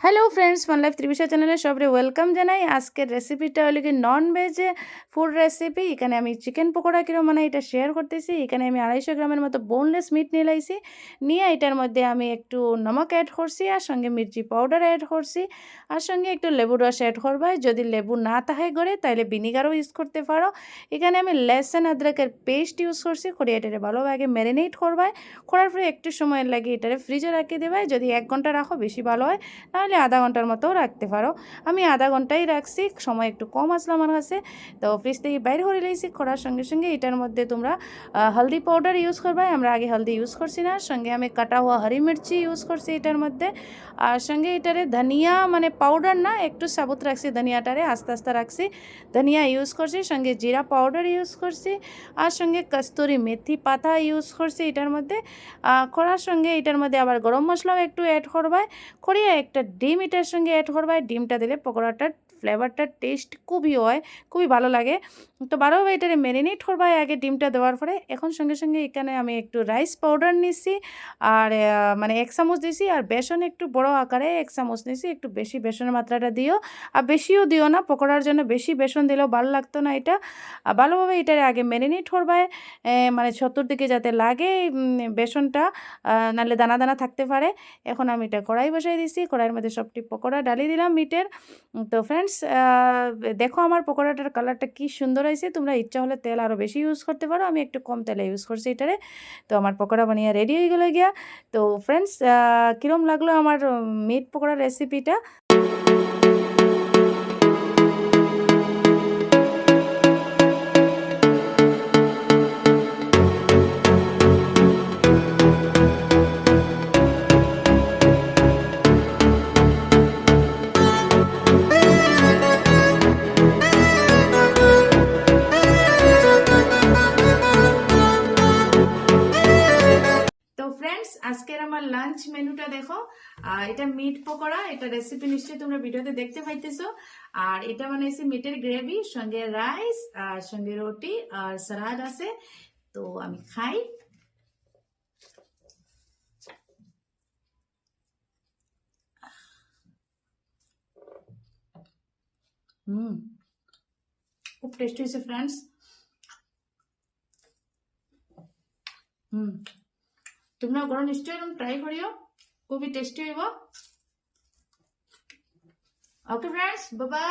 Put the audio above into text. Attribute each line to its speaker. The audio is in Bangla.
Speaker 1: হ্যালো ফ্রেন্ডস, ফান লাইফ ত্রিবিষা চ্যানেলে সবাই ওয়েলকাম জানাই। আজকের রেসিপিটা হলো কি নন ভেজ ফুড রেসিপি। এখানে আমি চিকেন পকোড়া কিরম মানে এটা শেয়ার করতেছি। এখানে আমি 250 গ্রামের মতো বোনলেস মিট নিয়ে লাইছি। নিয়ে এটার মধ্যে আমি একটু নমক অ্যাড করছি, আর সঙ্গে মির্চি পাউডার অ্যাড করছি, আর সঙ্গে একটু লেবুর রস অ্যাড করবাই। যদি লেবু না থাকে ঘরে তাহলে ভিনিগারও ইউজ করতে পারো। এখানে আমি লেসন আদরকের পেস্ট ইউজ করছি। করে এটারে ভালোভাবে ম্যারিনেট করবাই। করার পরে একটু সময় লাগে এটারে ফ্রিজে রাখি দেবাই। যদি 1 ঘন্টা রাখো বেশি ভালো হয়, তাহলে আধা ঘন্টার মতো রাখতে পারো। আমি আধা ঘন্টাই রাখছি, সময় একটু কম আসলো আমার কাছে। তো ফ্রিজ থেকে বাইর করে লইছি। করার সঙ্গে সঙ্গে এটার মধ্যে তোমরা হলদি পাউডার ইউজ করবে। আমরা আগে হলদি ইউজ করছি না। সঙ্গে আমি কাটা হওয়া হরি মির্চি ইউজ করছি এটার মধ্যে। আর সঙ্গে এটারে ধনিয়া মানে পাউডার না, একটু সাবুত রাখছি ধনিয়াটারে, আস্তে আস্তে রাখছি। ধনিয়া ইউজ করছি, সঙ্গে জিরা পাউডার ইউজ করছি, আর সঙ্গে কস্তুরি মেথি পাতা ইউজ করছি এটার মধ্যে। করার সঙ্গে এটার মধ্যে আবার গরম মশলাও একটু অ্যাড করবে। করিয়ে একটা ডিম এটার সঙ্গে অ্যাড করবে। ডিমটা দিলে পকোড়াটার ফ্লেভারটার টেস্ট খুবই হয়, খুবই ভালো লাগে। তো ভালোভাবে এটারে ম্যারিনেট করবে আগে ডিমটা দেওয়ার পরে। এখন সঙ্গে সঙ্গে এখানে আমি একটু রাইস পাউডার নিচ্ছি, আর মানে 1 চামচ দিছি, আর বেসন একটু বড় আকারে 1 চামচ নিছি। একটু বেশি বেসনের মাত্রাটা দিও, আর বেশিও দিও না, পকোড়ার জন্য বেশি বেসন দিলেও ভালো লাগতো না এটা। ভালোভাবে এটারে আগে ম্যারিনেট করবে, মানে চতুর্দিকে যাতে লাগে বেসনটা, নাহলে দানা দানা থাকতে পারে। এখন আমি এটা কড়াই বসাই দিছি। কড়াইয়ের মধ্যে সবটি পকোড়া ডালিয়ে দিলাম মিটের। তো ফ্রেন্ডস, দেখো আমার পকোড়াটার কালারটা কি সুন্দর হয়েছে। তোমরা ইচ্ছা হলে তেল আরও বেশি ইউজ করতে পারো, আমি একটু কম তেলে ইউজ করছি এটারে। তো আমার পকোড়া বানিয়ে রেডি হয়ে গেলো গিয়া। তো ফ্রেন্ডস, কীরকম লাগলো আমার মিট পকোড়ার রেসিপিটা? তো ফ্রেন্ডস, আজকের আমার লাঞ্চ মেনুটা দেখো। এটা মিট পকোড়া, এটা রেসিপি নিশ্চয়ই তোমরা ভিডিওতে দেখতে পাইতেছো। আর এটা বানাইছি মিটের গ্রেভি, সঙ্গে রাইস, আর সঙ্গে রুটি, আর সালাদ আছে। তো আমি খাই। খুব টেস্টি হয়েছে ফ্রেন্ডস। তোমরা ঘরে নিশ্চয়ই এরকম ট্রাই করিও, খুবই টেস্টি হইব। Okay friends, bye bye.